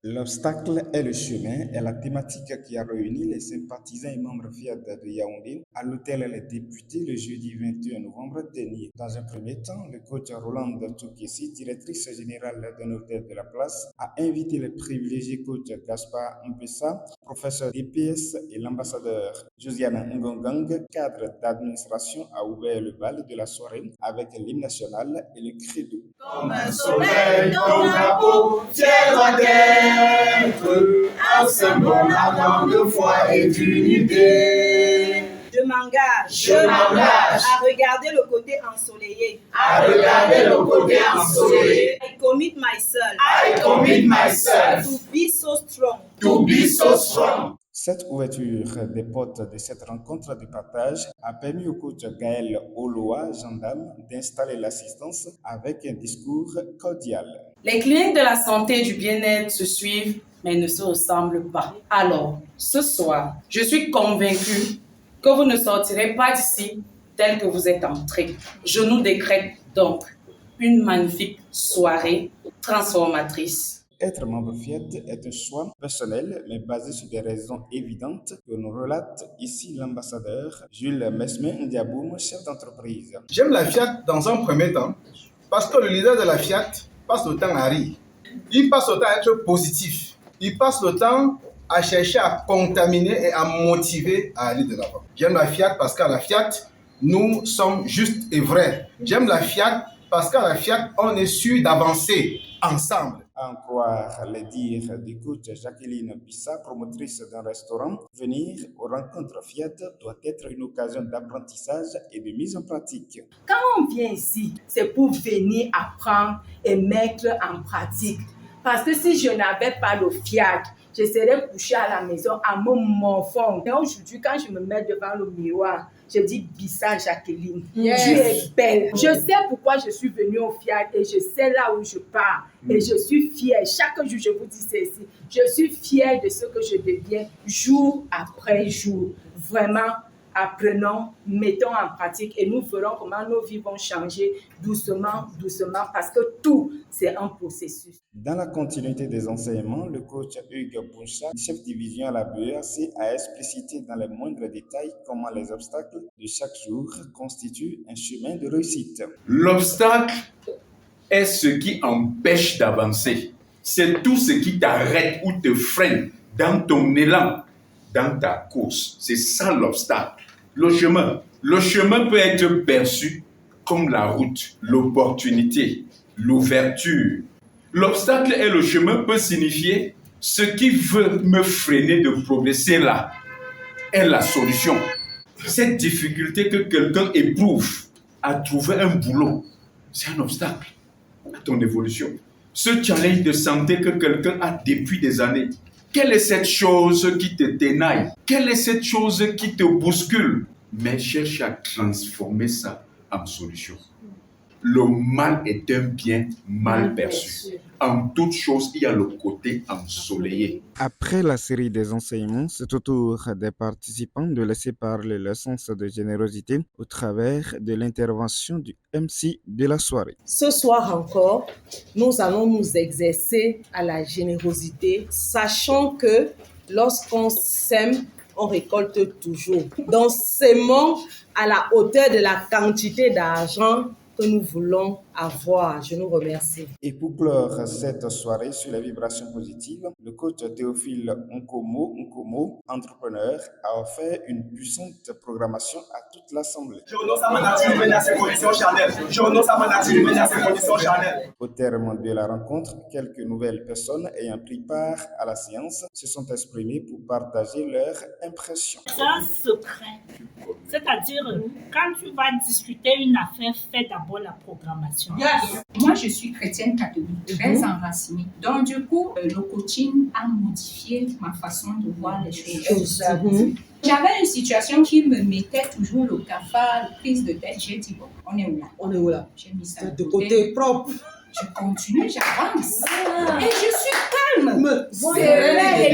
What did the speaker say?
L'obstacle est le chemin est la thématique qui a réuni les sympathisants et membres FIAD de Yaoundé à l'hôtel Les Députés le jeudi 21 novembre dernier. Dans un premier temps, le coach Roland Toukessi, directrice générale d'un hôtel de la place, a invité le privilégié coach Gaspard Mpessa, professeur d'EPS et l'ambassadeur Josiane Ngongang, cadre d'administration, a ouvert le bal de la soirée avec l'hymne national et le credo. Comme un soleil dans la peau, fier doit être, un symbole ardent de foi et d'unité. Je m'engage à regarder le côté ensoleillé. I commit myself To be so strong. Cette ouverture des portes de cette rencontre de partage a permis au coach Gaël Oloa, gendarme, d'installer l'assistance avec un discours cordial. Les cliniques de la santé et du bien-être se suivent, mais ne se ressemblent pas. Alors, ce soir, je suis convaincue que vous ne sortirez pas d'ici tel que vous êtes entrés. Je nous décrète donc une magnifique soirée transformatrice. Être membre FIAD est un choix personnel, mais basé sur des raisons évidentes que nous relate ici l'ambassadeur Jules Mesmin Ndiaboum, chef d'entreprise. J'aime la FIAD dans un premier temps parce que le leader de la FIAD passe le temps à rire. Il passe le temps à être positif. Il passe le temps à chercher à contaminer et à motiver à aller de l'avant. J'aime la FIAD parce qu'à la FIAD, nous sommes justes et vrais. J'aime la FIAD parce qu'à la FIAD, on est sûr d'avancer ensemble. À en croire les dires du coach Jacqueline Bissa, promotrice d'un restaurant, venir aux rencontres FIAD doit être une occasion d'apprentissage et de mise en pratique. Quand on vient ici, c'est pour venir apprendre et mettre en pratique. Parce que si je n'avais pas le FIAD, je serais couchée à la maison à me morfondre. Et aujourd'hui, quand je me mets devant le miroir, je dis Bissa Jacqueline, yes. Tu es belle. Je sais pourquoi je suis venue au FIAD et je sais là où je pars. Et je suis fière. Chaque jour, je vous dis ceci. Je suis fière de ce que je deviens jour après jour. Vraiment, apprenons, mettons en pratique et nous verrons comment nos vies vont changer doucement, doucement, parce que tout, c'est un processus. Dans la continuité des enseignements, le coach Hugues Boucha, chef division à la BERC, a explicité dans les moindres détails comment les obstacles de chaque jour constituent un chemin de réussite. L'obstacle est ce qui empêche d'avancer. C'est tout ce qui t'arrête ou te freine dans ton élan, dans ta course. C'est ça l'obstacle. Le chemin peut être perçu comme la route, l'opportunité, l'ouverture. L'obstacle et le chemin peut signifier ce qui veut me freiner de progresser là est la solution. Cette difficulté que quelqu'un éprouve à trouver un boulot, c'est un obstacle à ton évolution. Ce challenge de santé que quelqu'un a depuis des années, quelle est cette chose qui te ténaille? Quelle est cette chose qui te bouscule? Mais cherche à transformer ça en solution. Le mal est un bien mal perçu. En toute chose, il y a le côté ensoleillé. Après la série des enseignements, c'est au tour des participants de laisser parler leur sens de générosité au travers de l'intervention du MC de la soirée. Ce soir encore, nous allons nous exercer à la générosité, sachant que lorsqu'on sème, on récolte toujours. Donc, sémons à la hauteur de la quantité d'argent que nous voulons avoir. Je nous remercie. Et pour clore cette soirée sur les vibrations positives, le coach Théophile Nkomo, entrepreneur, a offert une puissante programmation à toute l'assemblée. Je renonce à ma nature humaine à ses conditions charnelles. Au terme de la rencontre, quelques nouvelles personnes ayant pris part à la séance se sont exprimées pour partager leurs impressions. C'est un secret. C'est-à-dire, quand tu vas discuter une affaire, fais d'abord la programmation. Yes. Moi, je suis chrétienne catholique, très enracinée. Donc, du coup, le coaching a modifié ma façon de voir les choses. J'avais une situation qui me mettait toujours le cafard, prise de tête. J'ai dit, bon, on est où là? J'ai mis ça de côté propre. Je continue, j'avance. Et je suis calme. C'est vrai.